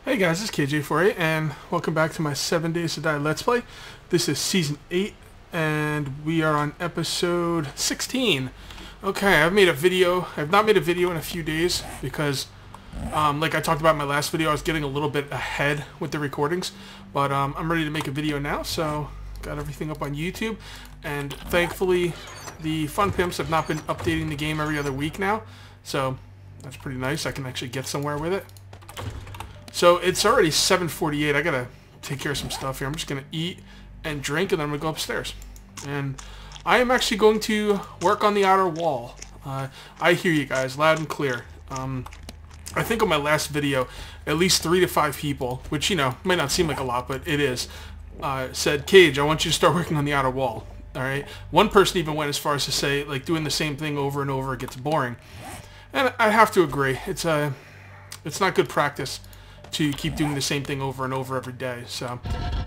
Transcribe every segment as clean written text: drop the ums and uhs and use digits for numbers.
Hey guys, this is KJ48 and welcome back to my 7 Days to Die Let's Play. This is Season 8 and we are on Episode 16. Okay, I've not made a video in a few days because, like I talked about in my last video, I was getting a little bit ahead with the recordings. But I'm ready to make a video now, so got everything up on YouTube. And thankfully, the Fun Pimps have not been updating the game every other week now. So that's pretty nice. I can actually get somewhere with it. So it's already 7:48. I gotta take care of some stuff here. I'm just gonna eat and drink, and then I'm gonna go upstairs. And I am actually going to work on the outer wall. I hear you guys loud and clear. I think on my last video, at least 3 to 5 people, which might not seem like a lot, but it is, said, "Cage, I want you to start working on the outer wall." All right. One person even went as far as to say, like, doing the same thing over and over gets boring, and I have to agree. It's not good practice to keep doing the same thing over and over every day. So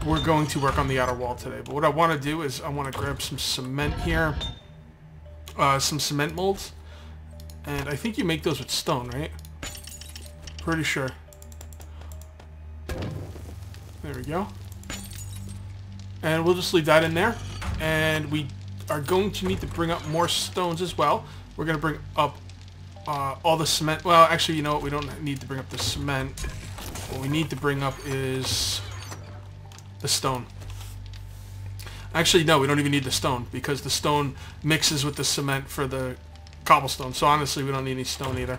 we're going to work on the outer wall today. But what I want to do is I want to grab some cement here, some cement molds, and I think you make those with stone, right? Pretty sure. There we go. And we'll just leave that in there. And we are going to need to bring up more stones as well. We're going to bring up all the cement. Well, actually, you know what? We don't need to bring up the cement. What we need to bring up is the stone. Actually, no, we don't even need the stone because the stone mixes with the cement for the cobblestone. So honestly, we don't need any stone either.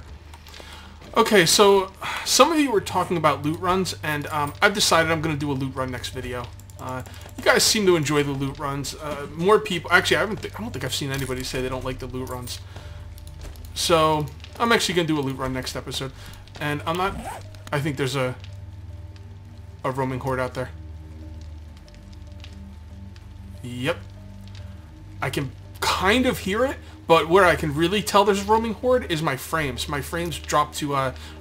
Okay, so some of you were talking about loot runs, and I've decided I'm going to do a loot run next video. You guys seem to enjoy the loot runs. More people... Actually, I don't think I've seen anybody say they don't like the loot runs. So I'm actually going to do a loot run next episode. And I'm not... I think there's a roaming horde out there. Yep. I can kind of hear it, but where I can really tell there's a roaming horde is my frames. My frames dropped to,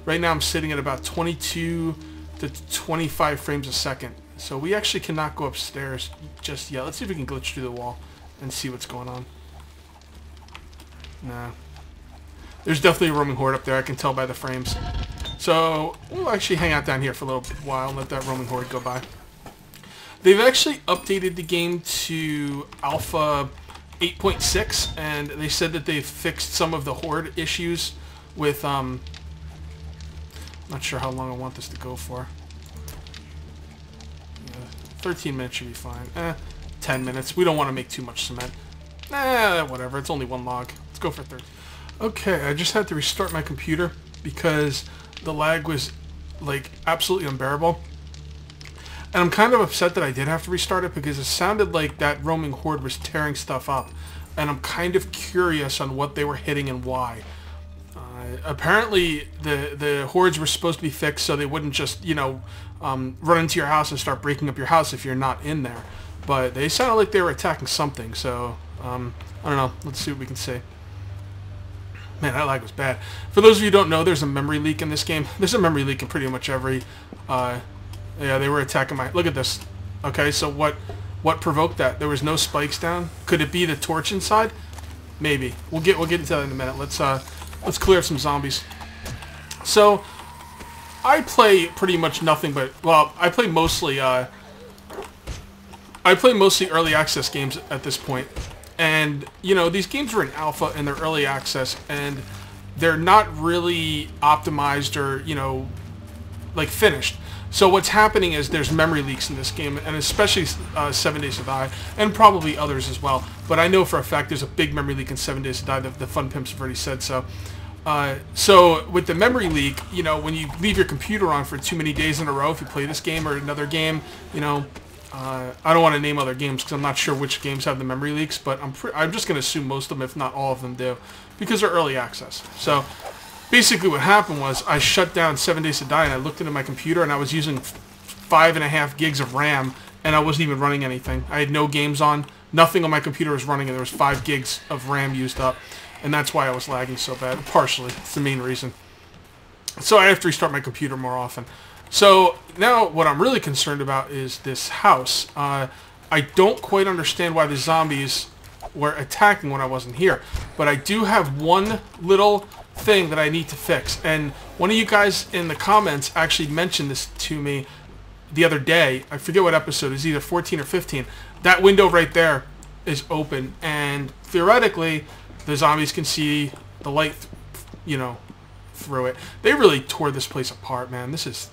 right now I'm sitting at about 22 to 25 frames a second. So we actually cannot go upstairs just yet. Let's see if we can glitch through the wall and see what's going on. Nah. There's definitely a roaming horde up there, I can tell by the frames. So we'll actually hang out down here for a little while and let that roaming horde go by. They've actually updated the game to Alpha 8.6, and they said that they've fixed some of the horde issues with, not sure how long I want this to go for. 13 minutes should be fine. 10 minutes. We don't want to make too much cement. Whatever. It's only one log. Let's go for 30. Okay, I just had to restart my computer because the lag was, like, absolutely unbearable. And I'm kind of upset that I did have to restart it because it sounded like that roaming horde was tearing stuff up. And I'm kind of curious on what they were hitting and why. Apparently, the hordes were supposed to be fixed so they wouldn't just, run into your house and start breaking up your house if you're not in there. But they sounded like they were attacking something, so, I don't know. Let's see what we can see. Man, that lag was bad. For those of you who don't know, there's a memory leak in this game. There's a memory leak in pretty much every... yeah, they were attacking my... Look at this. Okay, so what provoked that? There was no spikes down. Could it be the torch inside? Maybe. We'll get into that in a minute. Let's clear up some zombies. So, I play pretty much nothing but... Well, I play mostly early access games at this point. And, these games were in alpha and they're early access, and they're not really optimized or, like, finished. So what's happening is there's memory leaks in this game, and especially 7 Days to Die, and probably others as well. But I know for a fact there's a big memory leak in 7 Days to Die. The Fun Pimps have already said so. So with the memory leak, when you leave your computer on for too many days in a row, if you play this game or another game, I don't want to name other games because I'm not sure which games have the memory leaks, but I'm just going to assume most of them, if not all of them, do, because they're early access. So basically what happened was I shut down 7 Days to Die and I looked into my computer and I was using 5.5 gigs of RAM and I wasn't even running anything. I had no games on. Nothing on my computer was running and there was 5 gigs of RAM used up, and that's why I was lagging so bad. Partially. It's the main reason. So I have to restart my computer more often. So now what I'm really concerned about is this house. I don't quite understand why the zombies were attacking when I wasn't here, but I do have one little thing that I need to fix. And one of you guys in the comments actually mentioned this to me the other day. I forget what episode. It's either 14 or 15. That window right there is open, and theoretically the zombies can see the light, you know, through it. They really tore this place apart, man. This is...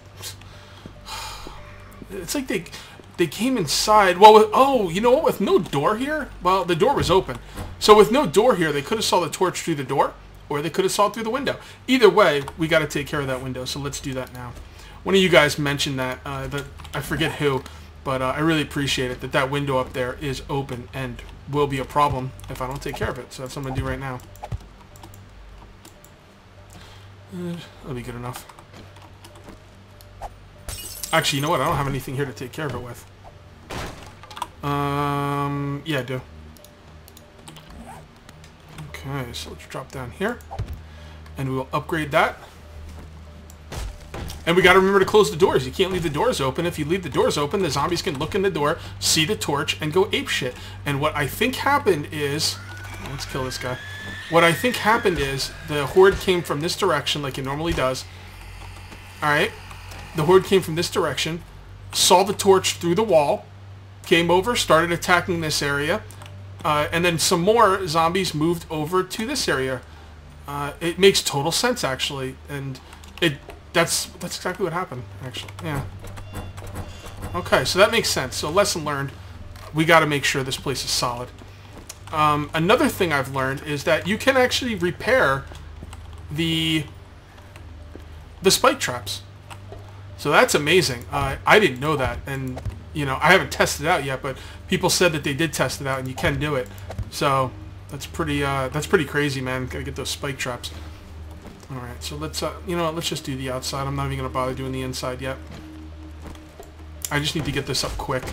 It's like they came inside. Well, oh, you know what? With no door here? Well, the door was open. So with no door here, they could have saw the torch through the door, or they could have saw it through the window. Either way, we got to take care of that window, so let's do that now. One of you guys mentioned that, I forget who, but I really appreciate it, that window up there is open and will be a problem if I don't take care of it. So that's what I'm going to do right now. That'll be good enough. Actually, you know what? I don't have anything here to take care of it with. Yeah, I do. Okay, so let's drop down here. And we will upgrade that. And we got to remember to close the doors. You can't leave the doors open. If you leave the doors open, the zombies can look in the door, see the torch, and go apeshit. And what I think happened is... Let's kill this guy. What I think happened is the horde came from this direction like it normally does. Alright? The horde came from this direction, saw the torch through the wall, came over, started attacking this area, and then some more zombies moved over to this area. It makes total sense, actually, and that's exactly what happened, actually. Yeah. Okay, so that makes sense. So lesson learned, we got to make sure this place is solid. Another thing I've learned is that you can actually repair the spike traps. So that's amazing. I didn't know that, and you know, I haven't tested it out yet, but people said that they did test it out and you can do it. So that's pretty crazy, man. Gotta get those spike traps. All right, so let's you know what, let's just do the outside. I'm not even gonna bother doing the inside yet. I just need to get this up quick,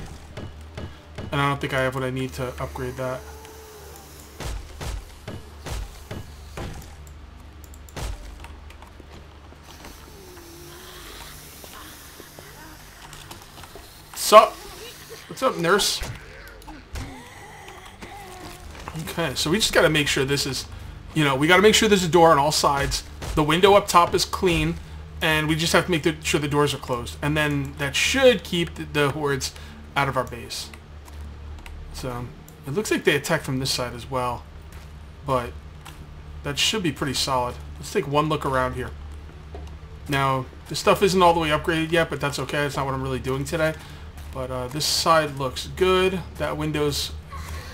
and I don't think I have what I need to upgrade that. What's up, nurse? Okay, so we just got to make sure this is, you know, we got to make sure there's a door on all sides. The window up top is clean, and we just have to make sure the doors are closed. And then that should keep the hordes out of our base. So, it looks like they attack from this side as well. But that should be pretty solid. Let's take one look around here. Now, this stuff isn't all the way upgraded yet, but that's okay. It's not what I'm really doing today. But this side looks good. That window's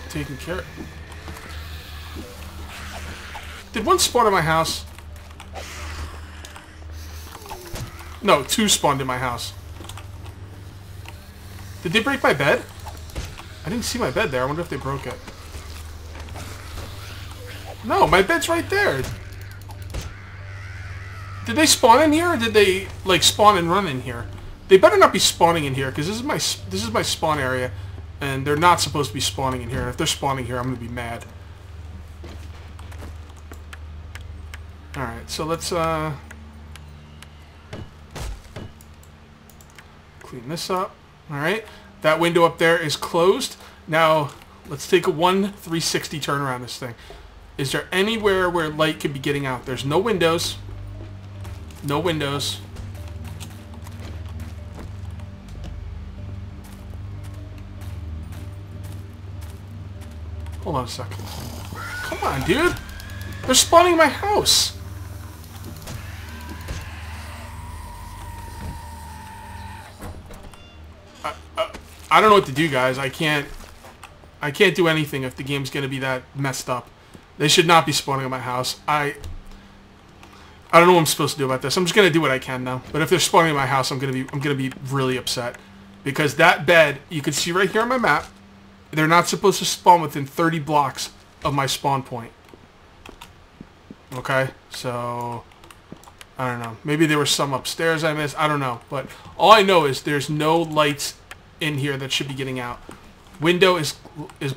taken care of. Did one spawn in my house? No, two spawned in my house. Did they break my bed? I didn't see my bed there. I wonder if they broke it. No, my bed's right there. Did they spawn in here, or did they like spawn and run in here? They better not be spawning in here, because this is my spawn area, and they're not supposed to be spawning in here. And if they're spawning here, I'm gonna be mad. All right, so let's clean this up. All right, that window up there is closed. Now let's take a 360 turn around this thing. Is there anywhere where light could be getting out? There's no windows. No windows. Hold on a second. Come on, dude. They're spawning in my house. I don't know what to do, guys. I can't do anything if the game's gonna be that messed up. They should not be spawning in my house. I don't know what I'm supposed to do about this. I'm just gonna do what I can now. But if they're spawning in my house, I'm gonna be really upset, because that bed, you can see right here on my map, they're not supposed to spawn within 30 blocks of my spawn point. Okay, so I don't know. Maybe there was some upstairs I missed. I don't know. But all I know is there's no lights in here that should be getting out. Window is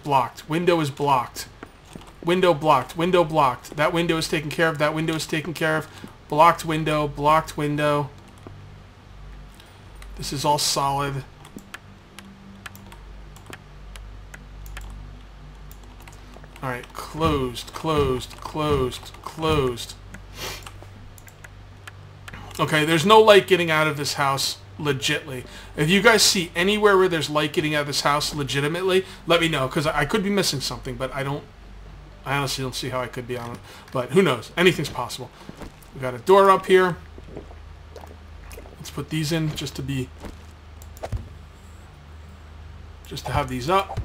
blocked. Window is blocked. Window blocked. Window blocked. That window is taken care of. That window is taken care of. Blocked window. Blocked window. This is all solid. Alright, closed, closed, closed, closed. Okay, there's no light getting out of this house legitly. If you guys see anywhere where there's light getting out of this house legitimately, let me know, because I could be missing something, but I honestly don't see how I could be on it. But who knows? Anything's possible. We got a door up here. Let's put these in just to have these up.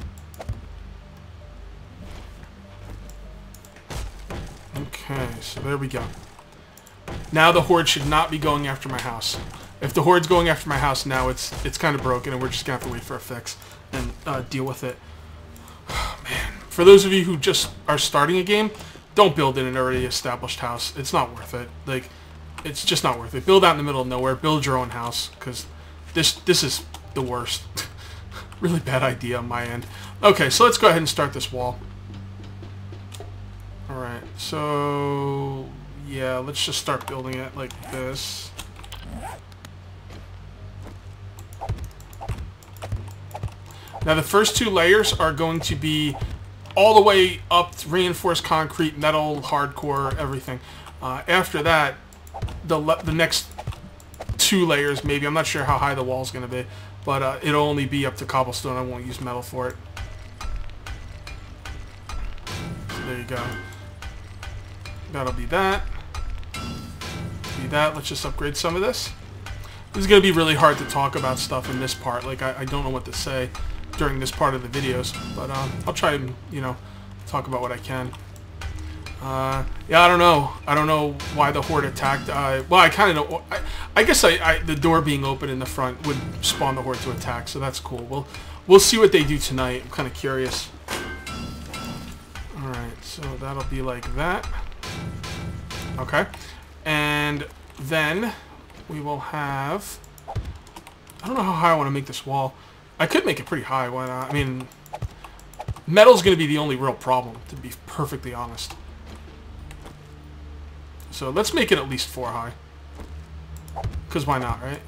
Okay, so there we go. Now the horde should not be going after my house. If the horde's going after my house now, it's kind of broken, and we're just gonna have to wait for a fix and deal with it. Man, for those of you who just are starting a game, don't build in an already established house. It's not worth it. Like, it's just not worth it. Build out in the middle of nowhere. Build your own house, because this is the worst. Really bad idea on my end. Okay, so let's go ahead and start this wall. Alright, so yeah, let's just start building it like this. Now the first 2 layers are going to be all the way up to reinforced concrete, metal, hardcore, everything. After that, the next 2 layers, maybe, I'm not sure how high the wall's going to be, but it'll only be up to cobblestone. I won't use metal for it. So there you go. That'll be that. Be that. Let's just upgrade some of this. This is going to be really hard to talk about stuff in this part. Like, I don't know what to say during this part of the videos, but I'll try and, you know, talk about what I can. Yeah, I don't know why the horde attacked. Well, I kind of know. I guess the door being open in the front would spawn the horde to attack, so that's cool. We'll see what they do tonight. I'm kind of curious. All right, so that'll be like that. Okay, and then we will have. I don't know how high I want to make this wall. I could make it pretty high. Why not? I mean, metal's going to be the only real problem, to be perfectly honest. So let's make it at least 4 high. Because why not, right?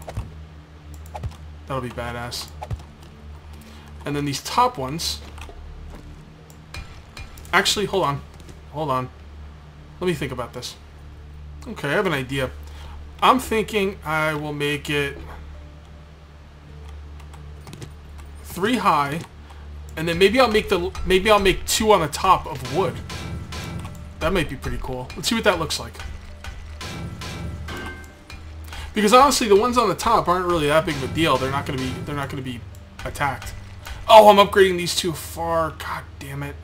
That'll be badass. And then these top ones... Actually, hold on. Hold on. Let me think about this. Okay, I have an idea. I'm thinking I will make it 3 high, and then maybe I'll make 2 on the top of wood. That might be pretty cool. Let's see what that looks like. Because honestly, the ones on the top aren't really that big of a deal. They're not gonna be attacked. Oh, I'm upgrading these too far. God damn it.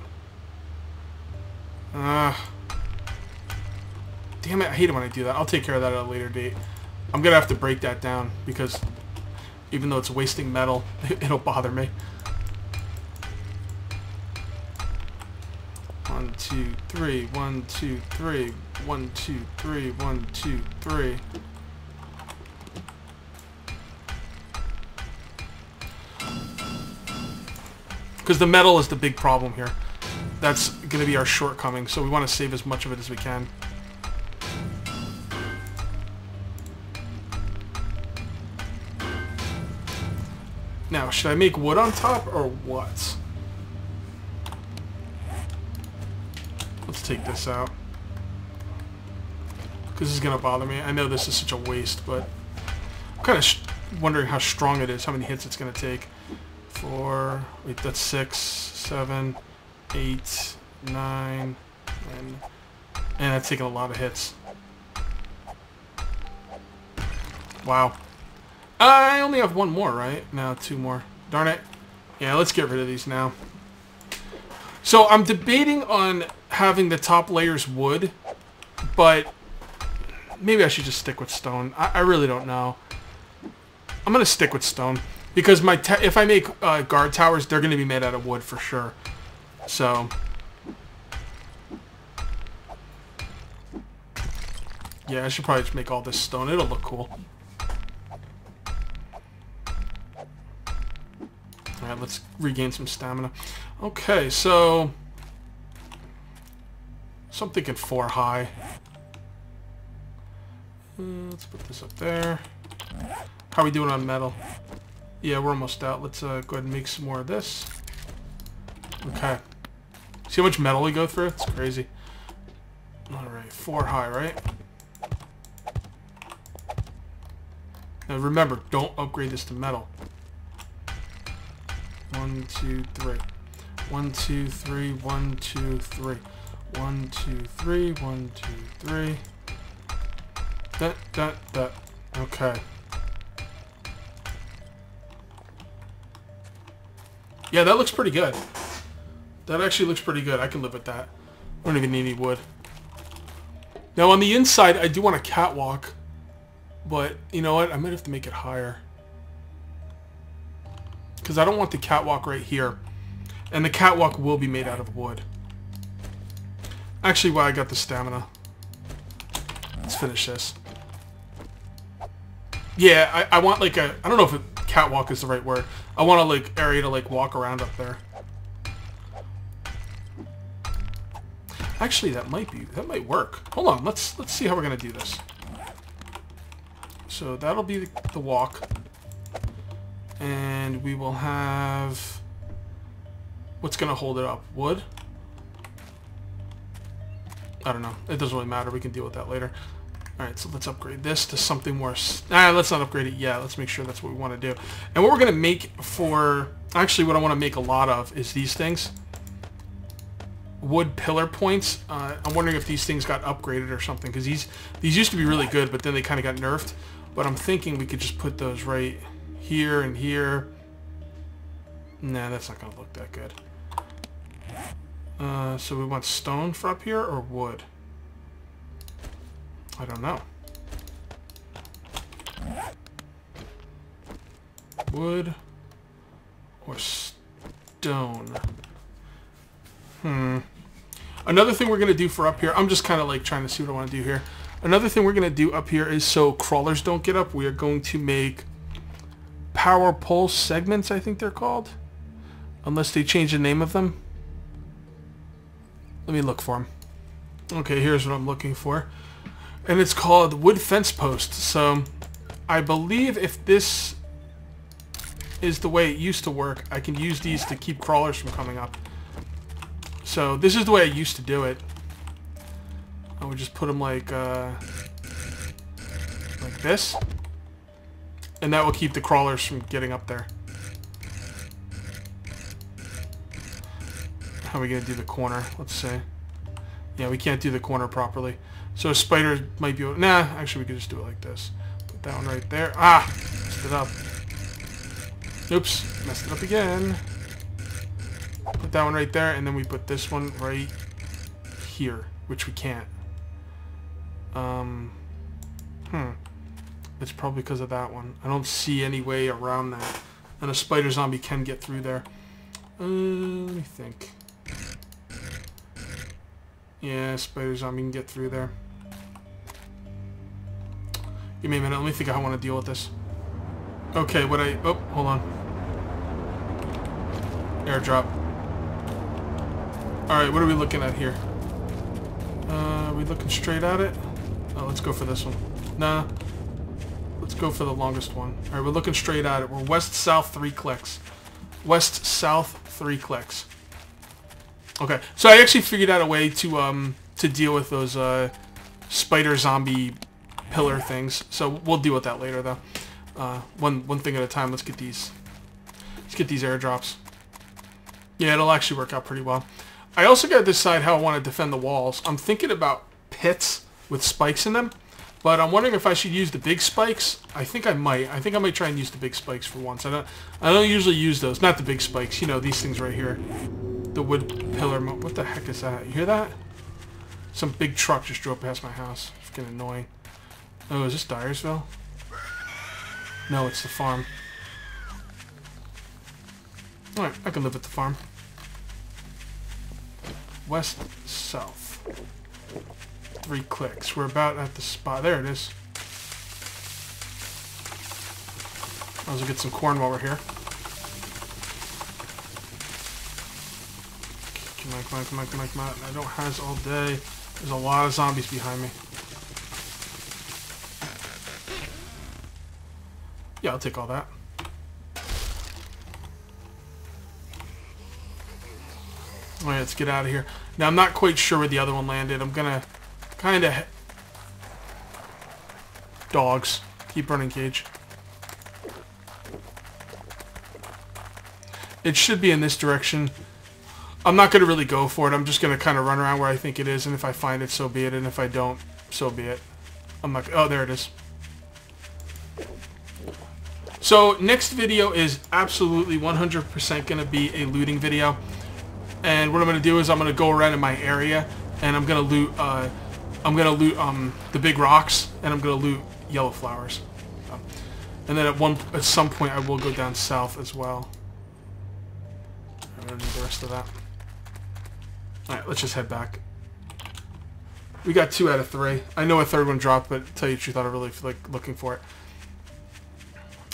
Damn it, I hate it when I do that. I'll take care of that at a later date. I'm gonna have to break that down because even though it's wasting metal, it'll bother me. 1, 2, 3. 1, 2, 3. 1, 2, 3. 1, 2, 3. Because the metal is the big problem here. That's going to be our shortcoming, so we want to save as much of it as we can. Now, should I make wood on top or what? Let's take this out. Because this is going to bother me. I know this is such a waste, but I'm kind of wondering how strong it is, how many hits it's going to take. 4, wait, that's 6, 7, 8, 9, and that's taking a lot of hits. Wow. I only have 1 more, right? No, 2 more. Darn it. Yeah, let's get rid of these now. So I'm debating on having the top layers wood, but maybe I should just stick with stone. I really don't know. I'm going to stick with stone. Because if I make guard towers, they're going to be made out of wood for sure. So, yeah, I should probably just make all this stone. It'll look cool. Alright, let's regain some stamina. Okay, so I'm thinking 4 high. Let's put this up there. How are we doing on metal? Yeah, we're almost out. Let's go ahead and make some more of this. Okay. See how much metal we go through? It's crazy. Alright, 4 high, right? Now remember, don't upgrade this to metal. 1, 2, 3. 1, 2, 3, 1, 2, 3. 1, 2, 3, 1, 2, 3. That. Okay. Yeah, that looks pretty good. That actually looks pretty good. I can live with that. I don't even need any wood. Now on the inside, I do want a catwalk. But, you know what? I might have to make it higher. Because I don't want the catwalk right here. And the catwalk will be made out of wood. Actually, while I got the stamina. Let's finish this. Yeah, I want like a... I don't know if a catwalk is the right word. I want a like area to like walk around up there. Actually, that might work. Hold on, let's see how we're gonna do this. So that'll be the walk. And we will have... What's gonna hold it up? Wood? I don't know. It doesn't really matter. We can deal with that later. Alright, so let's upgrade this to something more... let's not upgrade it yet. Let's make sure that's what we want to do. And what we're going to make for... Actually, what I want to make a lot of is these things. Wood pillar points. I'm wondering if these things got upgraded or something. Because these used to be really good, but then they kind of got nerfed. But I'm thinking we could just put those right here and here. Nah, that's not going to look that good. So we want stone for up here or wood? I don't know. Wood or stone? Another thing we're going to do for up here, I'm just kind of like trying to see what I want to do here. Another thing we're going to do up here is so crawlers don't get up, we are going to make power pole segments, I think they're called. Unless they change the name of them. Let me look for them. Okay, here's what I'm looking for. And it's called wood fence post. So I believe if this is the way it used to work, I can use these to keep crawlers from coming up. So this is the way I used to do it. I would just put them like this. And that will keep the crawlers from getting up there. How are we going to do the corner? Let's see. Yeah, we can't do the corner properly. So a spider might be... Nah, actually we could just do it like this. Put that one right there. Ah! Messed it up. Oops. Messed it up again. Put that one right there, and then we put this one right here, which we can't. It's probably because of that one. I don't see any way around that. And a spider zombie can get through there. Let me think. Yeah, spider zombie can get through there. Give me a minute. Let me think how I want to deal with this. Okay, oh, hold on. Airdrop. Alright, what are we looking at here? Are we looking straight at it? Oh, let's go for this one. Nah. Let's go for the longest one. Alright, we're looking straight at it. We're west-south 3 clicks. West-south 3 clicks. Okay, so I actually figured out a way to deal with those spider zombie pillar things. So we'll deal with that later, though. One thing at a time. Let's get these airdrops. Yeah, it'll actually work out pretty well. I also got to decide how I want to defend the walls. I'm thinking about pits with spikes in them, but I'm wondering if I should use the big spikes. I think I might. I think I might try and use the big spikes for once. I don't usually use those. Not the big spikes. You know, these things right here. The wood pillar. What the heck is that? You hear that? Some big truck just drove past my house. It's getting annoying. Oh, is this Dyersville? No, it's the farm. Alright, I can live at the farm. West, south. 3 clicks. We're about at the spot. There it is. Might as well get some corn while we're here. Come on. I don't have all day. There's a lot of zombies behind me. Yeah, I'll take all that. Alright, let's get out of here. Now, I'm not quite sure where the other one landed. I'm gonna kind of... Dogs. Keep running, Cage. It should be in this direction. I'm not going to really go for it. I'm just going to kind of run around where I think it is, and if I find it, so be it, and if I don't, so be it. I'm not... Oh, there it is. So, next video is absolutely 100% going to be a looting video. And what I'm going to do is I'm going to go around in my area, and I'm going to loot, the big rocks, and I'm going to loot yellow flowers. So, and then at some point I will go down south as well. I don't need the rest of that. Alright, let's just head back. We got 2 out of 3. I know a third one dropped, but to tell you the truth, I don't really feel like looking for it.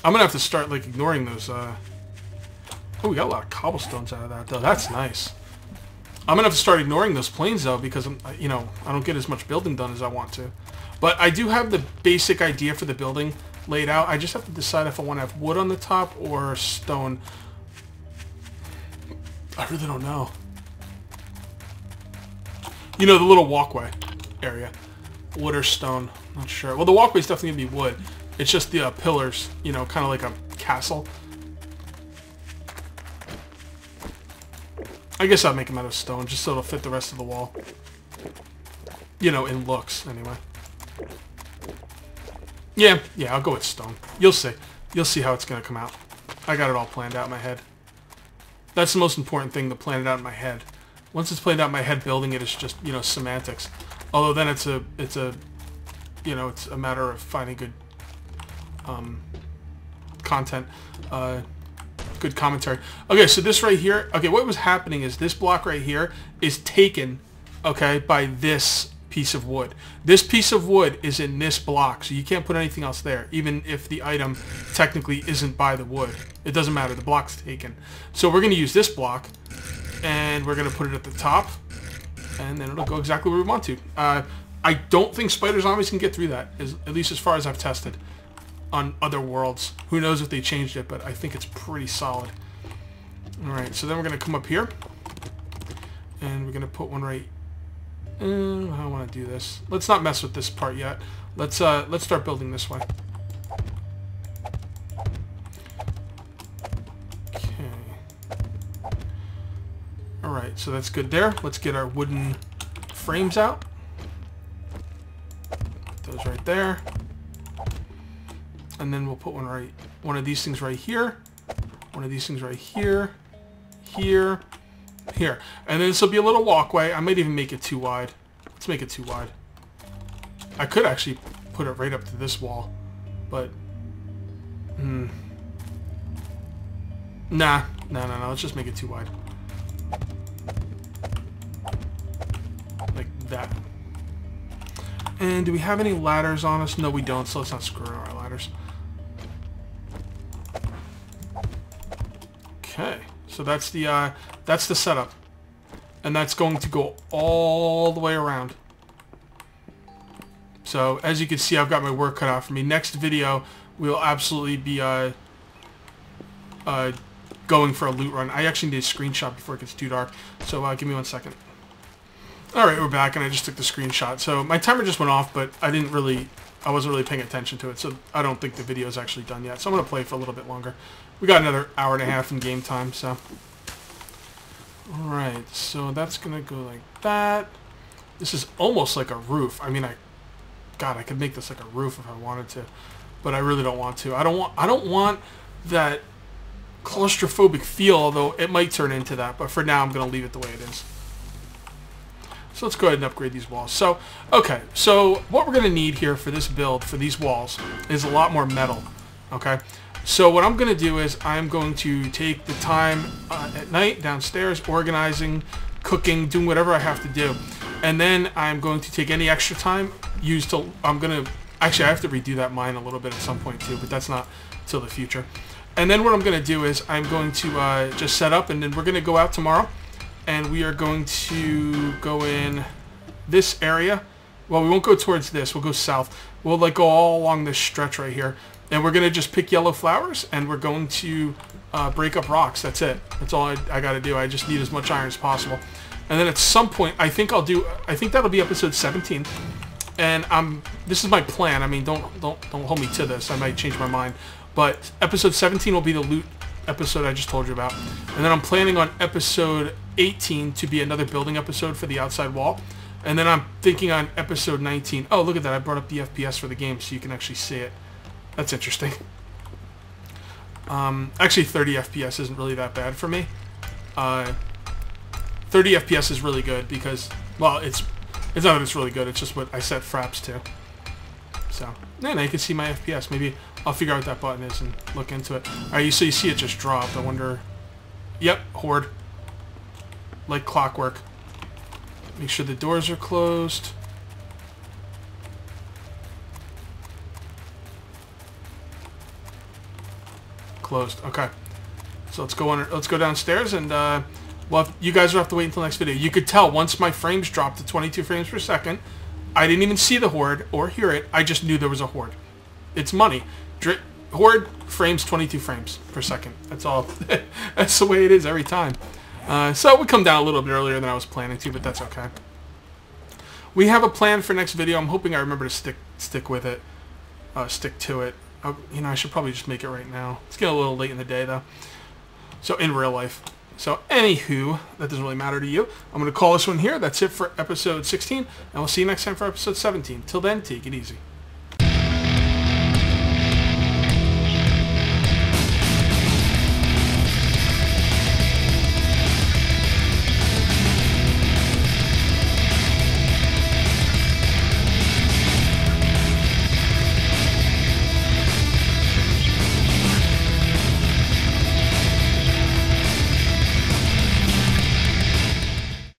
I'm gonna have to start like ignoring those. Oh, we got a lot of cobblestones out of that though. That's nice. I'm gonna have to start ignoring those plains though, because you know, I don't get as much building done as I want to. But I do have the basic idea for the building laid out. I just have to decide if I want to have wood on the top or stone. I really don't know. You know, the little walkway area. Wood or stone. Not sure. Well, the walkway's definitely going to be wood. It's just the pillars, you know, kind of like a castle. I guess I'll make them out of stone, just so it'll fit the rest of the wall. You know, in looks, anyway. Yeah, I'll go with stone. You'll see. You'll see how it's going to come out. I got it all planned out in my head. That's the most important thing, to plan it out in my head. Once it's planned out in my head, building it is just, you know, semantics. Although then it's a matter of finding good content, good commentary. Okay, so this right here, okay, what was happening is this block right here is taken, okay, by this piece of wood. This piece of wood is in this block, so you can't put anything else there, even if the item technically isn't by the wood. It doesn't matter, the block's taken. So we're going to use this block, and we're going to put it at the top, and then it'll go exactly where we want to. I don't think spider zombies can get through that, at least as far as I've tested on other worlds. Who knows if they changed it, but I think it's pretty solid. Alright, so then we're going to come up here, and we're going to put one right... I don't want to do this. Let's not mess with this part yet. Let's start building this way. Okay. Alright, so that's good there. Let's get our wooden frames out. Put those right there. And then we'll put one of these things right here. One of these things right here. Here. Here. And then this will be a little walkway. I might even make it too wide. Let's make it too wide. I could actually put it right up to this wall. But... Nah. No. Let's just make it too wide. Like that. And do we have any ladders on us? No, we don't, so let's not screw our ladders. Okay. So that's the setup. And that's going to go all the way around. So, as you can see, I've got my work cut out for me. Next video, we'll absolutely be going for a loot run. I actually need a screenshot before it gets too dark. So, give me 1 second. Alright, we're back, and I just took the screenshot. So, my timer just went off, but I wasn't really paying attention to it, so I don't think the video is actually done yet. So, I'm going to play for a little bit longer. We got another hour and a half in game time, so... Alright, so that's gonna go like that. This is almost like a roof. I mean, God, I could make this like a roof if I wanted to, but I really don't want to. I don't want that claustrophobic feel, although it might turn into that, but for now I'm gonna leave it the way it is. So let's go ahead and upgrade these walls. So, okay, so what we're gonna need here for this build, for these walls, is a lot more metal, okay? So what I'm going to do is I'm going to take the time at night downstairs, organizing, cooking, doing whatever I have to do. And then I'm going to take any extra time used to... Actually, I have to redo that mine a little bit at some point too, but that's not till the future. And then what I'm going to do is I'm going to just set up, and then we're going to go out tomorrow. And we are going to go in this area. Well, we won't go towards this. We'll go south. We'll like go all along this stretch right here. And we're going to just pick yellow flowers, and we're going to break up rocks. That's it. That's all I got to do. I just need as much iron as possible. And then at some point, I think that'll be episode 17. And this is my plan. I mean, don't hold me to this. I might change my mind. But episode 17 will be the loot episode I just told you about. And then I'm planning on episode 18 to be another building episode for the outside wall. And then I'm thinking on episode 19. Oh, look at that. I brought up the FPS for the game so you can actually see it. That's interesting. Actually, 30 FPS isn't really that bad for me. 30 FPS is really good because, well, it's not that it's really good. It's just what I set fraps to. So, yeah, now you can see my FPS. Maybe I'll figure out what that button is and look into it. All right, so you see it just dropped. I wonder... Yep, horde. Like clockwork. Make sure the doors are closed. Closed. Okay. So let's go on. Let's go downstairs, and well, you guys will have to wait until next video. You could tell once my frames dropped to 22 frames per second, I didn't even see the horde or hear it. I just knew there was a horde. It's money. Horde frames 22 frames per second. That's all. That's the way it is every time. So it would come down a little bit earlier than I was planning to, but that's okay. We have a plan for next video. I'm hoping I remember to stick with it, stick to it. You know, I should probably just make it right now. It's getting a little late in the day, though. So, in real life. So, anywho, that doesn't really matter to you. I'm going to call this one here. That's it for episode 16, and we'll see you next time for episode 17. Till then, take it easy.